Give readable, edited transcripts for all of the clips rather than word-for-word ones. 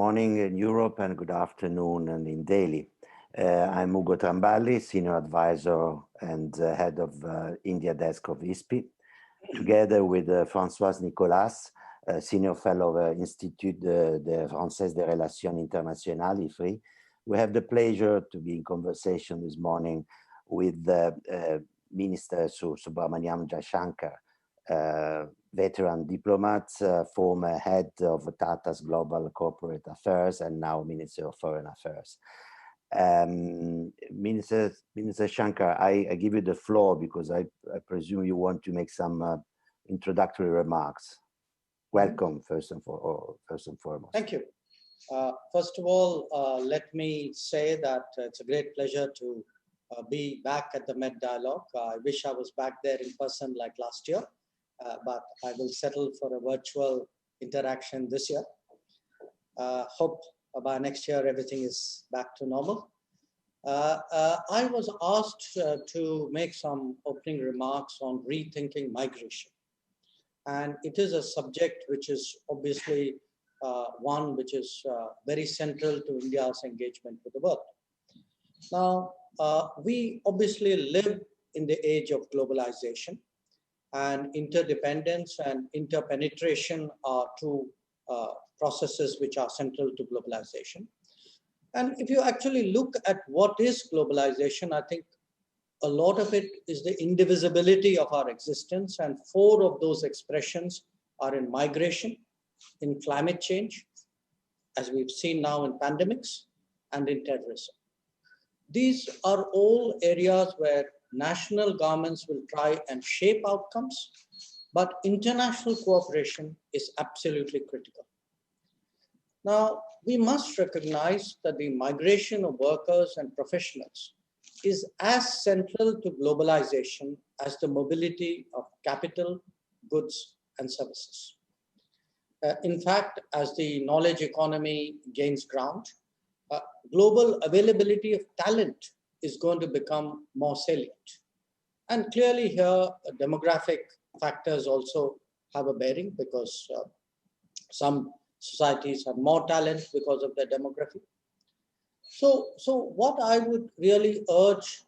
morning in Europe and good afternoon and in Delhi. I'm Ugo Tramballi, Senior Advisor and Head of India Desk of ISPI, together with Françoise Nicolas, Senior Fellow of Institut de Française des Relations Internationales, IFRI. We have the pleasure to be in conversation this morning with Minister Subrahmanyam Jaishankar, veteran diplomat, former head of Tata's Global Corporate Affairs, and now Minister of Foreign Affairs. Minister Shankar, I give you the floor because I presume you want to make some introductory remarks. Welcome, first and foremost. Thank you. First of all, let me say that it's a great pleasure to be back at the Med Dialogue. I wish I was back there in person like last year. But I will settle for a virtual interaction this year. Hope by next year everything is back to normal. I was asked to make some opening remarks on rethinking migration. And it is a subject which is obviously one which is very central to India's engagement with the world. Now, we obviously live in the age of globalization. And interdependence and interpenetration are two processes which are central to globalization. And if you actually look at what is globalization, I think a lot of it is the indivisibility of our existence. And four of those expressions are in migration, in climate change, as we've seen now in pandemics, and in terrorism. These are all areas where national governments will try and shape outcomes, but international cooperation is absolutely critical. Now, we must recognize that the migration of workers and professionals is as central to globalization as the mobility of capital, goods, and services. In fact, as the knowledge economy gains ground, global availability of talent is going to become more salient. And clearly here, demographic factors also have a bearing because some societies have more talent because of their demography. So what I would really urge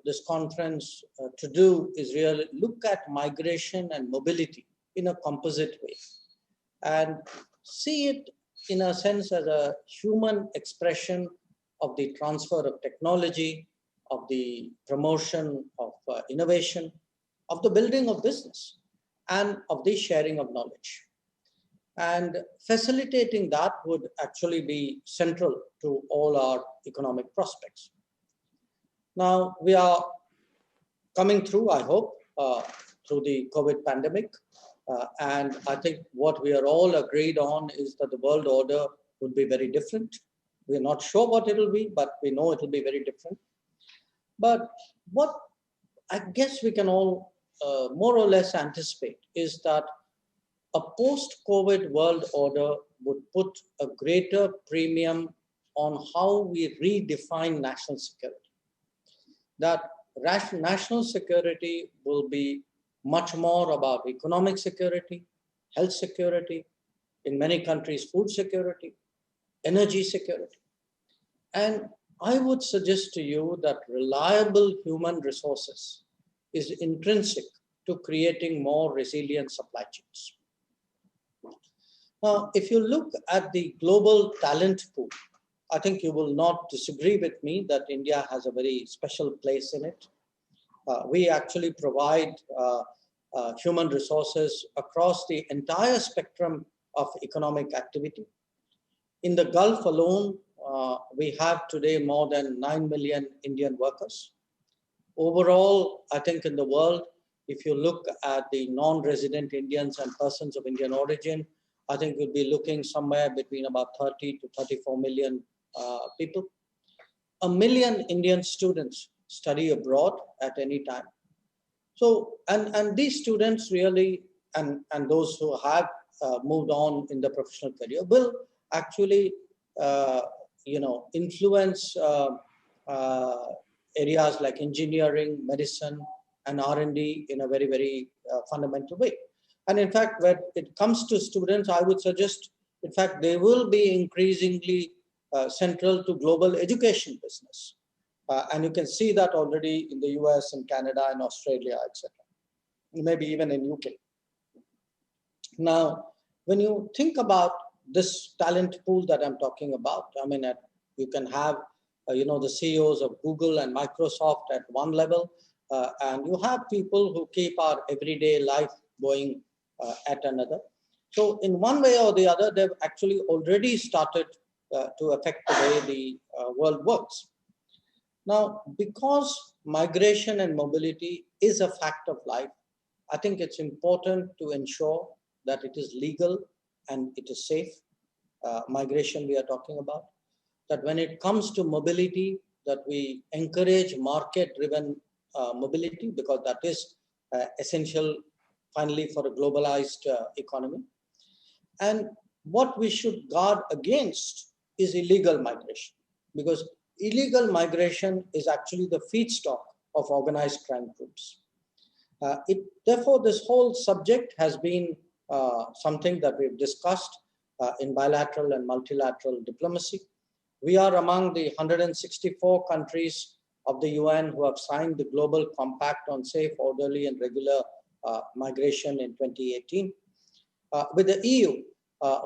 this conference to do is really look at migration and mobility in a composite way and see it in a sense as a human expression of the transfer of technology, of the promotion of innovation, of the building of business, and of the sharing of knowledge. And facilitating that would actually be central to all our economic prospects. Now, we are coming through, I hope, through the COVID pandemic. And I think what we are all agreed on is that the world order would be very different. We're not sure what it will be, but we know it will be very different. But what I guess we can all more or less anticipate is that a post-COVID world order would put a greater premium on how we redefine national security. That national security will be much more about economic security, health security, in many countries, food security, energy security. And I would suggest to you that reliable human resources is intrinsic to creating more resilient supply chains. Now, if you look at the global talent pool, I think you will not disagree with me that India has a very special place in it. We actually provide human resources across the entire spectrum of economic activity. In the Gulf alone, we have today more than 9 million Indian workers. Overall, I think in the world, if you look at the non-resident Indians and persons of Indian origin, I think we'll be looking somewhere between about 30 to 34 million people. 1 million Indian students study abroad at any time. So, and these students really, and those who have moved on in the professional career will actually, influence areas like engineering, medicine, and R&D in a very, very fundamental way. And in fact, when it comes to students, I would suggest In fact, they will be increasingly central to global education business. And you can see that already in the US and Canada and Australia, etc. Maybe even in UK. Now, when you think about this talent pool that I'm talking about, I mean, you can have, the CEOs of Google and Microsoft at one level, and you have people who keep our everyday life going at another. So in one way or the other, they've actually already started to affect the way the world works. Now, because migration and mobility is a fact of life, I think it's important to ensure that it is legal and it is safe. Migration we are talking about. That when it comes to mobility, that we encourage market-driven mobility, because that is essential finally for a globalized economy. And what we should guard against is illegal migration, because illegal migration is actually the feedstock of organized crime groups. Therefore, this whole subject has been something that we've discussed in bilateral and multilateral diplomacy. We are among the 164 countries of the UN who have signed the Global Compact on Safe, Orderly, and Regular Migration in 2018. With the EU,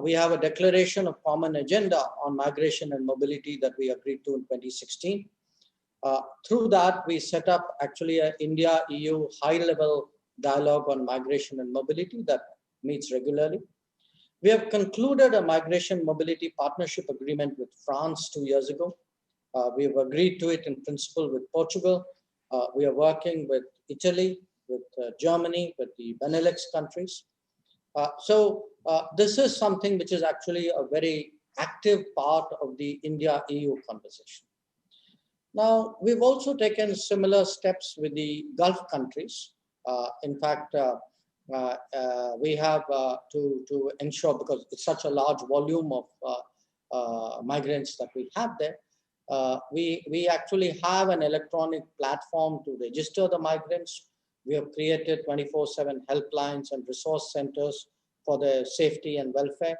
we have a declaration of common agenda on migration and mobility that we agreed to in 2016. Through that, we set up actually an India-EU high-level dialogue on migration and mobility that meets regularly. We have concluded a migration mobility partnership agreement with France 2 years ago. We have agreed to it in principle with Portugal. We are working with Italy, with Germany, with the Benelux countries. So this is something which is actually a very active part of the India-EU conversation. Now, we've also taken similar steps with the Gulf countries. In fact, we have to ensure, because it's such a large volume of migrants that we have there, we actually have an electronic platform to register the migrants. We have created 24/7 helplines and resource centers for their safety and welfare.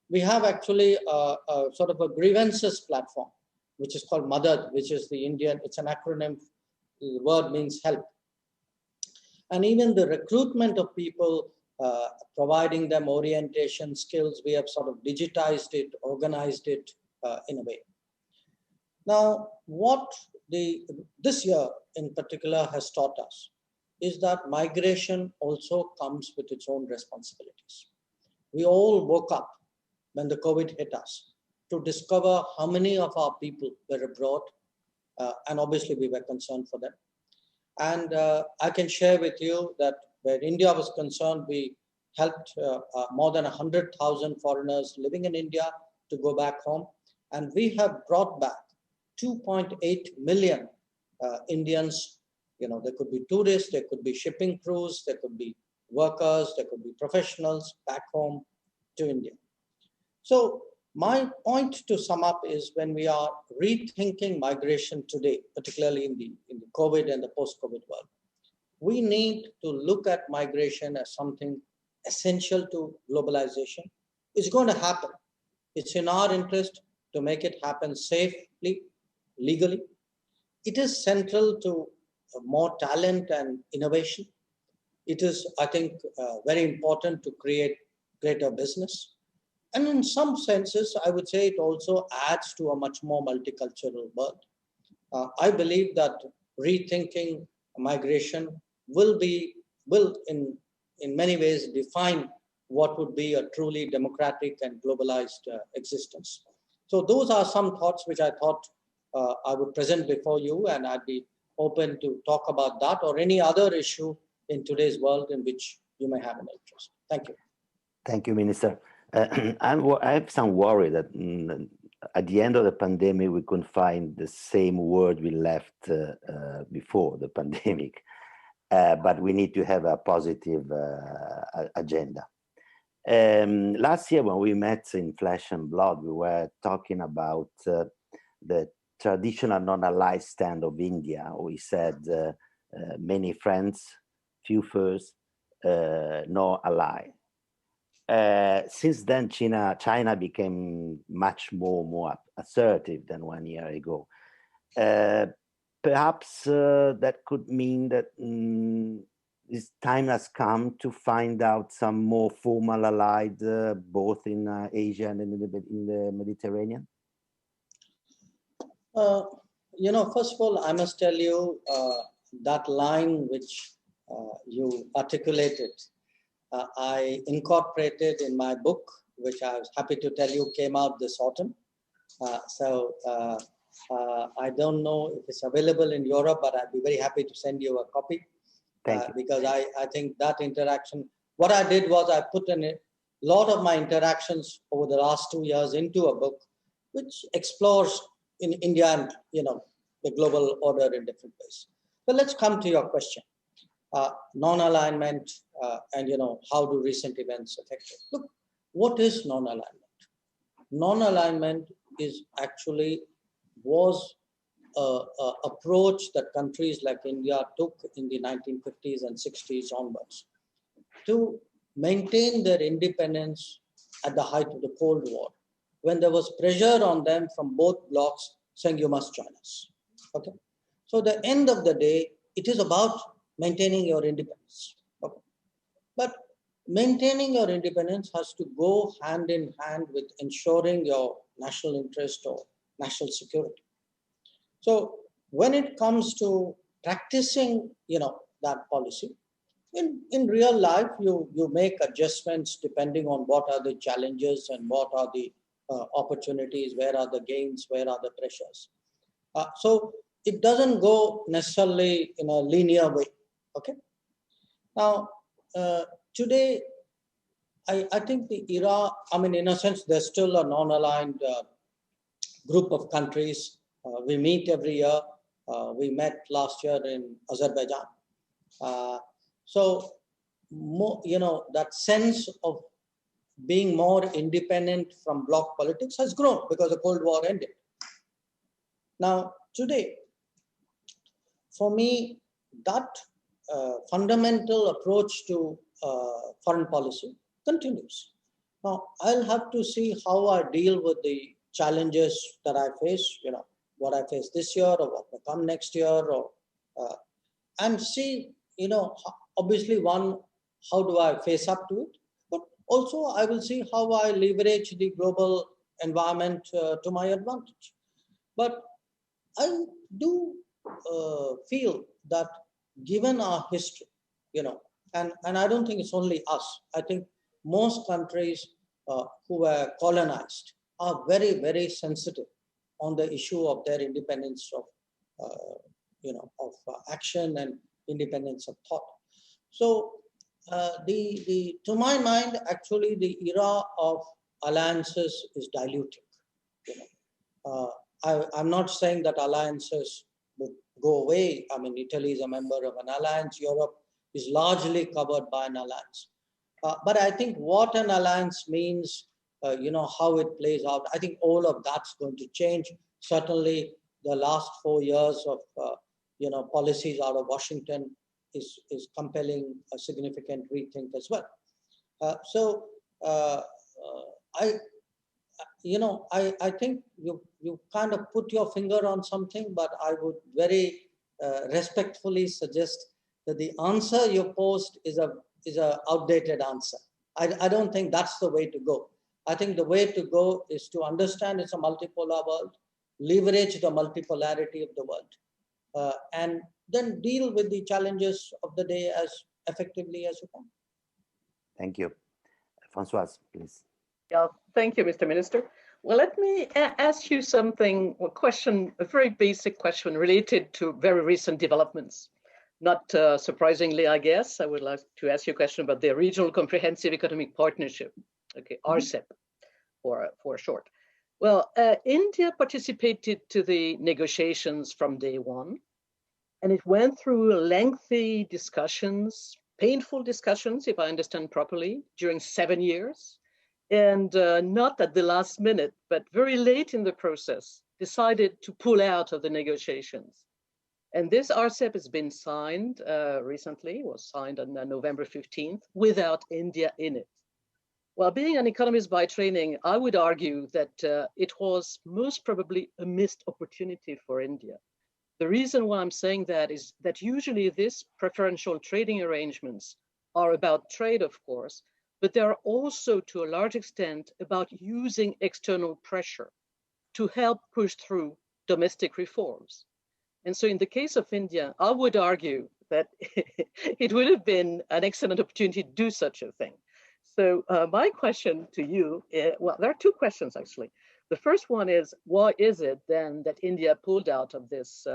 We have actually a sort of a grievances platform, which is called Madad, which is the Indian, it's an acronym, the word means help. And even the recruitment of people, providing them orientation skills, we have sort of digitized it, organized it in a way. Now, what this year in particular has taught us is that migration also comes with its own responsibilities. We all woke up when the COVID hit us to discover how many of our people were abroad, and obviously we were concerned for them. And I can share with you that where India was concerned, we helped more than 100,000 foreigners living in India to go back home. And we have brought back 2.8 million Indians. You know, there could be tourists, there could be shipping crews, there could be workers, there could be professionals back home to India. So my point to sum up is, when we are rethinking migration today, particularly in the COVID and the post-COVID world, we need to look at migration as something essential to globalization. It's going to happen. It's in our interest to make it happen safely, legally. It is central to more talent and innovation. It is, I think, very important to create greater business. And in some senses, I would say it also adds to a much more multicultural world. I believe that rethinking migration will in many ways define what would be a truly democratic and globalized existence. So those are some thoughts which I thought I would present before you, and I'd be open to talk about that or any other issue in today's world in which you may have an interest. Thank you. Thank you, Minister. I have some worry that at the end of the pandemic, we couldn't find the same word we left before the pandemic, but we need to have a positive agenda. Last year, when we met in Flesh and Blood, we were talking about the traditional non-aligned stand of India. We said many friends, few foes, no ally. Since then, China became much more assertive than 1 year ago. Perhaps that could mean that this time has come to find out some more formal allied, both in Asia and in the Mediterranean. First of all, I must tell you that line which you articulated, I incorporated in my book, which I was happy to tell you came out this autumn. I don't know if it's available in Europe, but I'd be very happy to send you a copy. Thank you. Because I think that interaction, what I did was I put in a lot of my interactions over the last 2 years into a book, which explores in India and the global order in different ways. But let's come to your question. Non-alignment and how do recent events affect it? Look, what is non-alignment? Non-alignment is actually was an approach that countries like India took in the 1950s and 60s onwards to maintain their independence at the height of the Cold War, when there was pressure on them from both blocs saying you must join us. Okay, so the end of the day, it is about maintaining your independence. Okay? But maintaining your independence has to go hand in hand with ensuring your national interest or national security. So when it comes to practicing, that policy, in real life, you make adjustments depending on what are the challenges and what are the opportunities, where are the gains, where are the pressures. So it doesn't go necessarily in a linear way. Okay. Now, today, I think the era, in a sense, there's still a non-aligned group of countries. We meet every year. We met last year in Azerbaijan. So, that sense of being more independent from bloc politics has grown because the Cold War ended. Now, today, for me, that fundamental approach to foreign policy continues. Now, I'll have to see how I deal with the challenges that I face, what I face this year or what may come next year, or and see, obviously, one, how do I face up to it? But also, I will see how I leverage the global environment to my advantage. But I do feel that given our history, and I don't think it's only us, I think most countries who were colonized are very, very sensitive on the issue of their independence of, action and independence of thought. So, to my mind, actually, the era of alliances is diluting. I'm not saying that alliances would go away. Italy is a member of an alliance. Europe is largely covered by an alliance. But I think what an alliance means, how it plays out, I think all of that's going to change. Certainly, the last 4 years of, policies out of Washington is compelling a significant rethink as well. I think you kind of put your finger on something, but I would very respectfully suggest that the answer you posed is a outdated answer. I don't think that's the way to go. I think the way to go is to understand it's a multipolar world, leverage the multipolarity of the world, and then deal with the challenges of the day as effectively as you can. Thank you. Françoise, please. Yeah, thank you, Mr. Minister. Well, let me ask you something, a very basic question related to very recent developments. Not surprisingly, I guess, I would like to ask you a question about the Regional Comprehensive Economic Partnership, okay, RCEP for short. Well, India participated to the negotiations from day one, and it went through lengthy discussions, painful discussions, if I understand properly, during 7 years, and not at the last minute, but very late in the process, decided to pull out of the negotiations. And this RCEP has been signed recently, was signed on November 15th, without India in it. Well, being an economist by training, I would argue that it was most probably a missed opportunity for India. The reason why I'm saying that is that usually these preferential trading arrangements are about trade, of course, but they are also to a large extent about using external pressure to help push through domestic reforms. And so in the case of India, I would argue that it would have been an excellent opportunity to do such a thing. So my question to you, well, there are two questions actually. The first one is, why is it then that India pulled out of this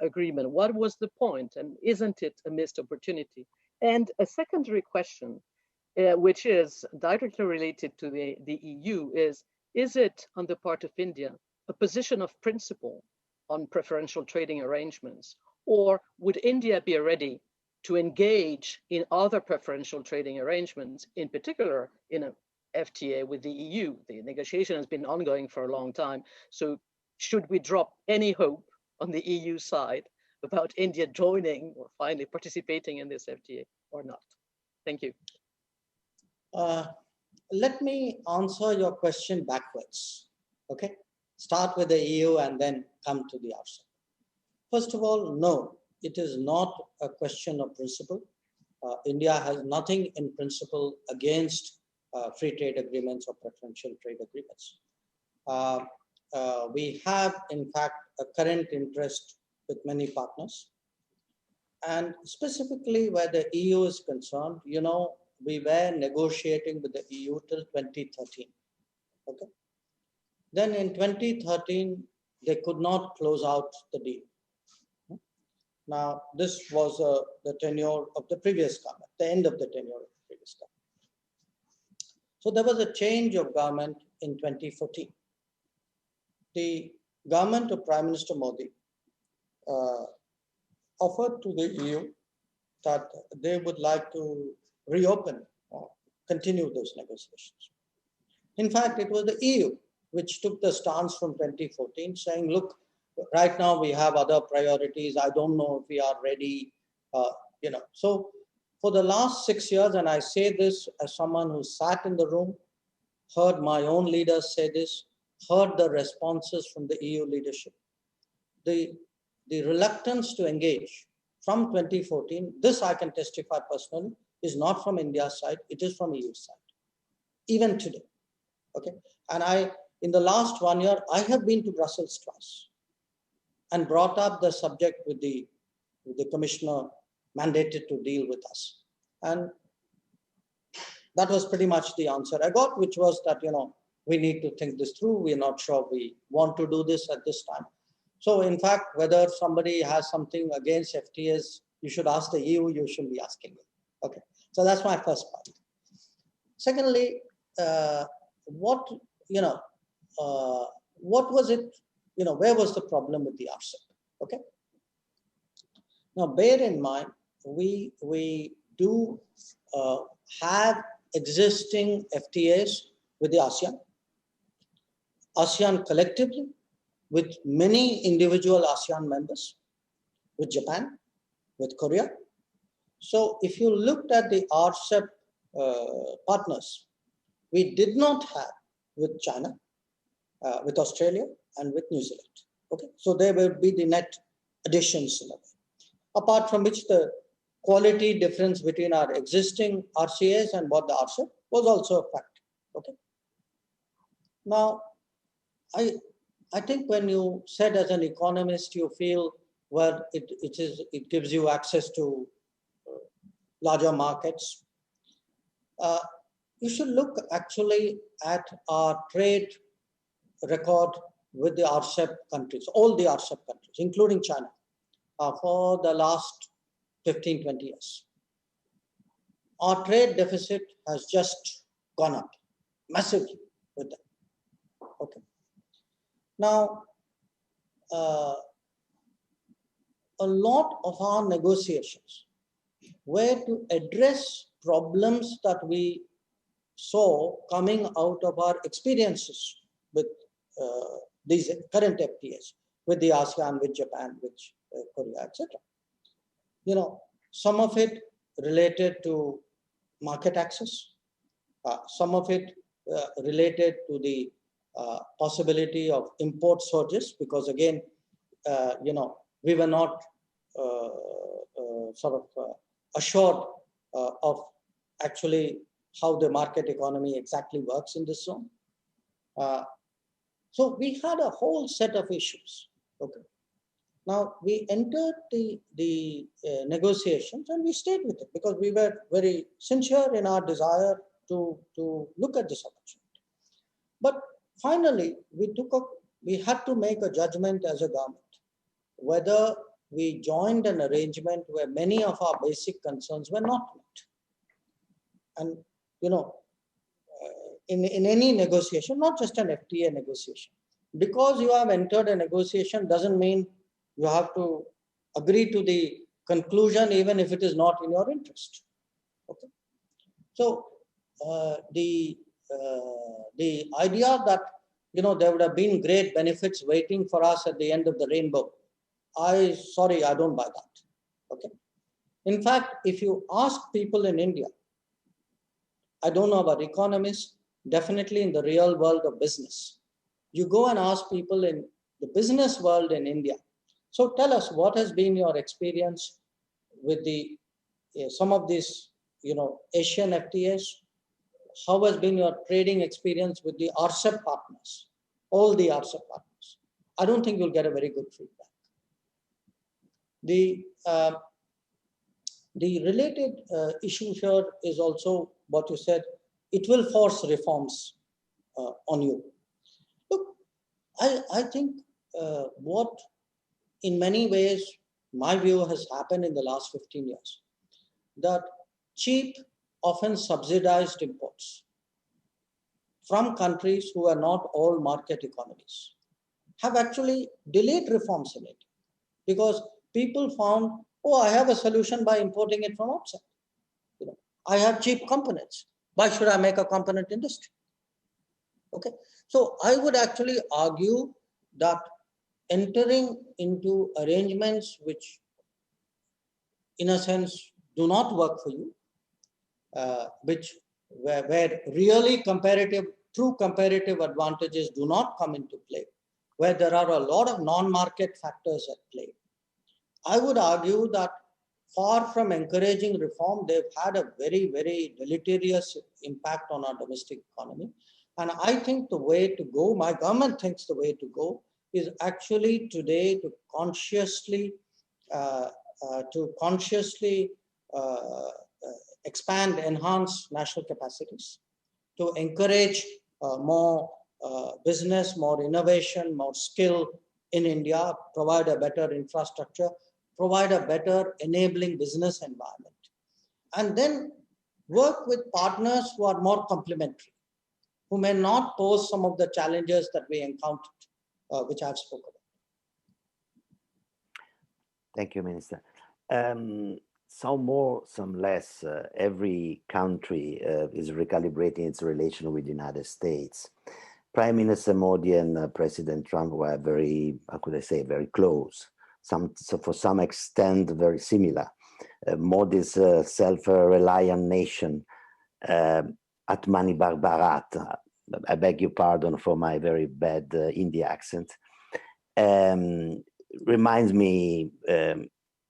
agreement? What was the point? And isn't it a missed opportunity? And a secondary question, which is directly related to the EU, is it on the part of India a position of principle on preferential trading arrangements? Or would India be ready to engage in other preferential trading arrangements, in particular in a FTA with the EU? The negotiation has been ongoing for a long time. So should we drop any hope on the EU side about India joining or finally participating in this FTA or not? Thank you. Let me answer your question backwards. Okay, start with the EU and then come to the RCEP. First of all, no, it is not a question of principle. India has nothing in principle against free trade agreements or preferential trade agreements. We have, in fact, a current interest with many partners. And specifically where the EU is concerned, you know, we were negotiating with the EU till 2013. Okay. Then in 2013, they could not close out the deal. Now, this was the tenure of the previous government, the end of the tenure of the previous government. So there was a change of government in 2014. The government of Prime Minister Modi offered to the EU that they would like to reopen or continue those negotiations. In fact, it was the EU which took the stance from 2014 saying, look, right now we have other priorities. I don't know if we are ready, you know. So for the last 6 years, and I say this as someone who sat in the room, heard my own leaders say this, heard the responses from the EU leadership. The reluctance to engage from 2014, this I can testify personally, is not from India's side, it is from EU's side, even today. Okay, and in the last 1 year, I have been to Brussels twice and brought up the subject with the commissioner mandated to deal with us. And that was pretty much the answer I got, which was that, you know, we need to think this through. We're not sure we want to do this at this time. So in fact, whether somebody has something against FTAs, you should ask the EU, you should be asking me. Okay, so that's my first part. Secondly, what was it, you know, where was the problem with the RCEP? Okay. Now, bear in mind, we do have existing FTAs with the ASEAN collectively, with many individual ASEAN members, with Japan, with Korea. So if you looked at the RCEP partners, we did not have with China, with Australia, and with New Zealand. Okay, so there will be the net additions in a way. Apart from which the quality difference between our existing RCAs and what the RCEP was also a fact. Okay. Now, I think when you said as an economist, you feel, well, it gives you access to larger markets. You should look actually at our trade record with the RCEP countries, all the RCEP countries, including China, for the last 15, 20 years. Our trade deficit has just gone up massively with them. Okay. Now, a lot of our negotiations were to address problems that we saw coming out of our experiences with these current FTAs, with the ASEAN, with Japan, with Korea, etc. You know, some of it related to market access, Some of it related to the possibility of import surges, because again, we were not assured of actually how the market economy exactly works in this zone. So we had a whole set of issues. Okay. Now we entered the negotiations and we stayed with it because we were very sincere in our desire to look at this opportunity. But finally, we had to make a judgment as a government whether we joined an arrangement where many of our basic concerns were not met. And in any negotiation, not just an FTA negotiation, because you have entered a negotiation doesn't mean you have to agree to the conclusion even if it is not in your interest. Okay. So the idea that there would have been great benefits waiting for us at the end of the rainbow, I don't buy that. Okay. In fact, if you ask people in India, I don't know about economists, definitely in the real world of business, you go and ask people in the business world in India, so tell us, what has been your experience with some of these Asian FTAs? How has been your trading experience with the RCEP partners, all the RCEP partners? I don't think you'll get a very good feedback. The related issue here is also what you said, it will force reforms on you. Look, I think what in many ways my view has happened in the last 15 years, that cheap, often subsidized imports from countries who are not all market economies have actually delayed reforms in it, because people found, oh, I have a solution by importing it from outside. I have cheap components. Why should I make a component industry? Okay. So I would actually argue that entering into arrangements which, in a sense, do not work for you, where really true comparative advantages do not come into play, where there are a lot of non-market factors at play, I would argue that far from encouraging reform, they've had a very, very deleterious impact on our domestic economy. And I think the way to go, my government thinks the way to go, is actually today to consciously expand, enhance national capacities, to encourage more business, more innovation, more skill in India, provide a better infrastructure, provide a better enabling business environment, and then work with partners who are more complementary, who may not pose some of the challenges that we encountered, which I've spoken about. Thank you, Minister. Some more, some less, every country is recalibrating its relation with the United States. Prime Minister Modi and President Trump were very, how could I say, very close. So for some extent, very similar. Modi's self-reliant nation, Atmani Barbarat, I beg your pardon for my very bad India accent, reminds me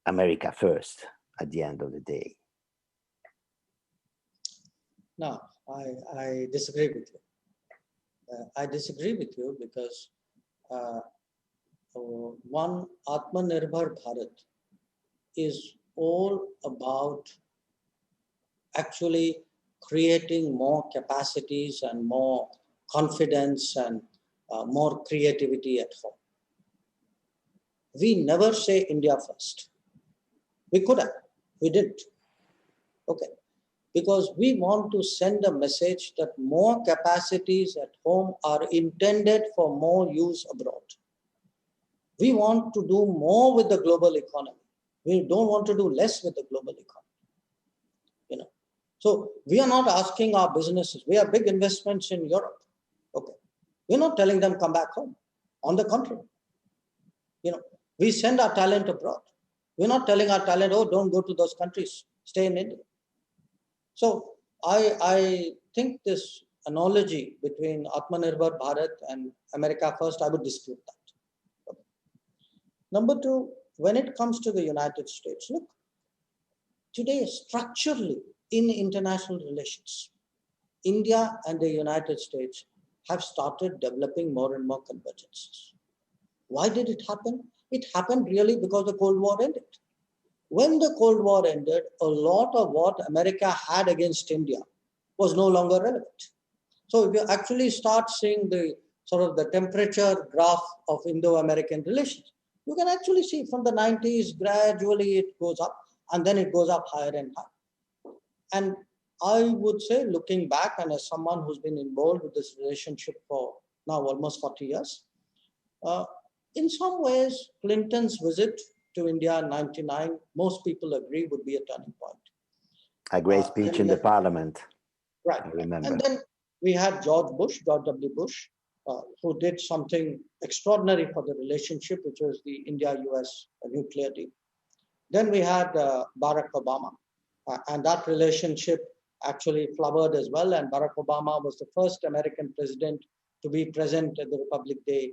America first at the end of the day. No, I disagree with you. I disagree with you because one, Atmanirbhar Bharat is all about actually creating more capacities and more confidence and more creativity at home. We never say India first. We could have, we didn't. Okay. Because we want to send a message that more capacities at home are intended for more use abroad. We want to do more with the global economy. We don't want to do less with the global economy. So we are not asking our businesses. We have big investments in Europe. Okay. We're not telling them come back home. On the contrary. We send our talent abroad. We're not telling our talent, oh, don't go to those countries. Stay in India. So I think this analogy between Atmanirbhar Bharat and America First, I would dispute that. Number two, when it comes to the United States, look, today structurally in international relations, India and the United States have started developing more and more convergences. Why did it happen? It happened really because the Cold War ended. When the Cold War ended, a lot of what America had against India was no longer relevant. So if you actually start seeing the sort of the temperature graph of Indo-American relations, you can actually see from the 90s, gradually it goes up and then it goes up higher and higher. And I would say, looking back, and as someone who's been involved with this relationship for now almost 40 years, in some ways, Clinton's visit to India in 99, most people agree, would be a turning point. A great speech in the parliament. Right. I remember. And then we had George W. Bush, who did something extraordinary for the relationship, which was the India-US nuclear deal. Then we had Barack Obama, and that relationship actually flowered as well. And Barack Obama was the first American president to be present at the Republic Day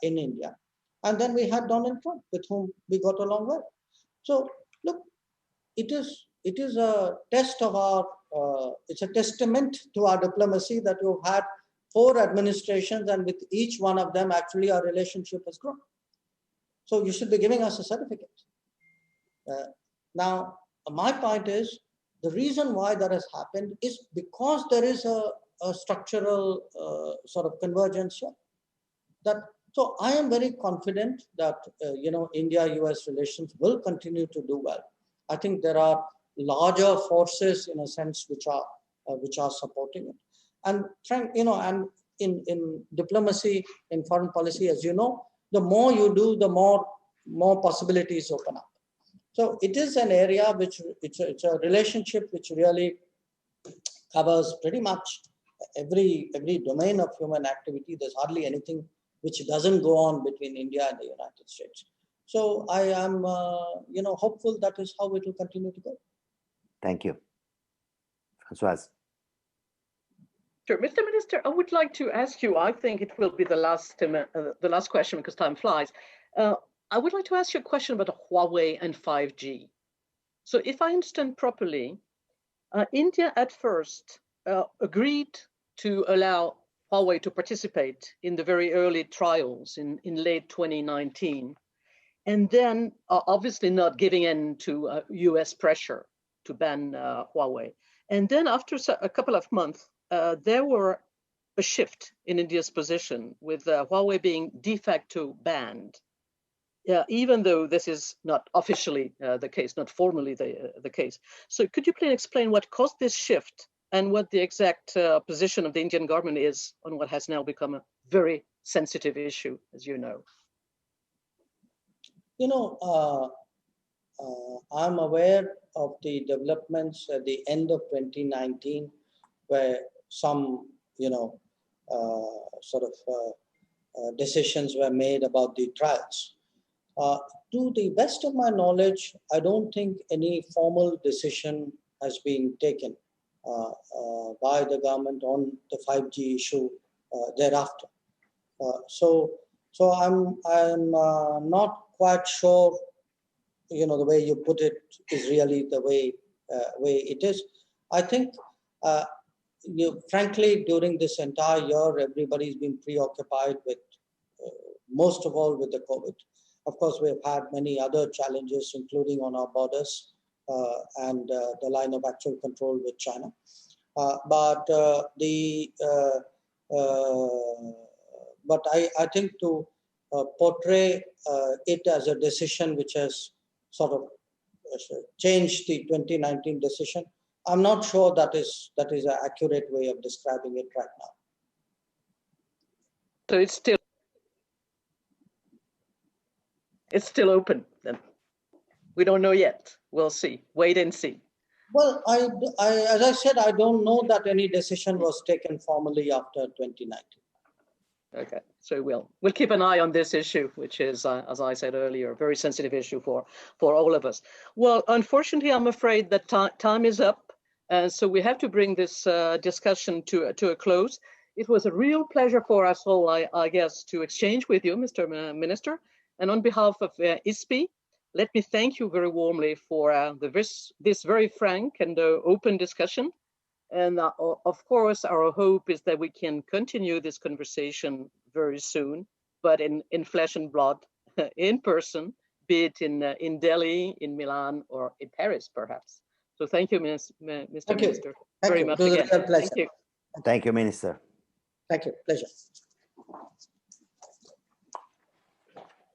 in India. And then we had Donald Trump, with whom we got along well. So look, it is a test of our, it's a testament to our diplomacy that we've had 4 administrations, and with each one of them, actually our relationship has grown. So you should be giving us a certificate. Now, my point is, the reason why that has happened is because there is a structural sort of convergence here. So I am very confident that India-US relations will continue to do well. I think there are larger forces, in a sense, which are supporting it. And and in diplomacy, in foreign policy, as you know, the more you do, the more possibilities open up. So it is an area which it's a relationship which really covers pretty much every domain of human activity. There's hardly anything which doesn't go on between India and the United States. So I am, hopeful that is how it will continue to go. Thank you. Françoise. Sure. Mr. Minister, I would like to ask you, I think it will be the last question because time flies. I would like to ask you a question about Huawei and 5G. So if I understand properly, India at first agreed to allow Huawei to participate in the very early trials in late 2019, and then obviously not giving in to US pressure to ban Huawei. And then after a couple of months, there were a shift in India's position with Huawei being de facto banned. Even though this is not officially the case, not formally the case. So could you please explain what caused this shift and what the exact position of the Indian government is on what has now become a very sensitive issue, as you know? I'm aware of the developments at the end of 2019, where some, decisions were made about the trials. To the best of my knowledge, I don't think any formal decision has been taken by the government on the 5G issue thereafter. So I'm not quite sure, the way you put it is really the way it is. I think, frankly, during this entire year, everybody's been preoccupied with, most of all, with the COVID. Of course, we've had many other challenges, including on our borders and the line of actual control with China. But I think to portray it as a decision which has sort of changed the 2019 decision, I'm not sure that is an accurate way of describing it right now. So it's still open then. We don't know yet. We'll see. Wait and see. Well, as I said, I don't know that any decision was taken formally after 2019. Okay, so we'll keep an eye on this issue, which is, as I said earlier, a very sensitive issue for all of us. Well, unfortunately, I'm afraid that time is up. So we have to bring this discussion to a close. It was a real pleasure for us all, I guess, to exchange with you, Mr. Minister. And on behalf of ISPI, let me thank you very warmly for this very frank and open discussion. And of course, our hope is that we can continue this conversation very soon, but in flesh and blood, in person, be it in Delhi, in Milan, or in Paris, perhaps. So thank you, Mr. Minister, very much again. Thank you. Thank you, Minister. Thank you. Pleasure.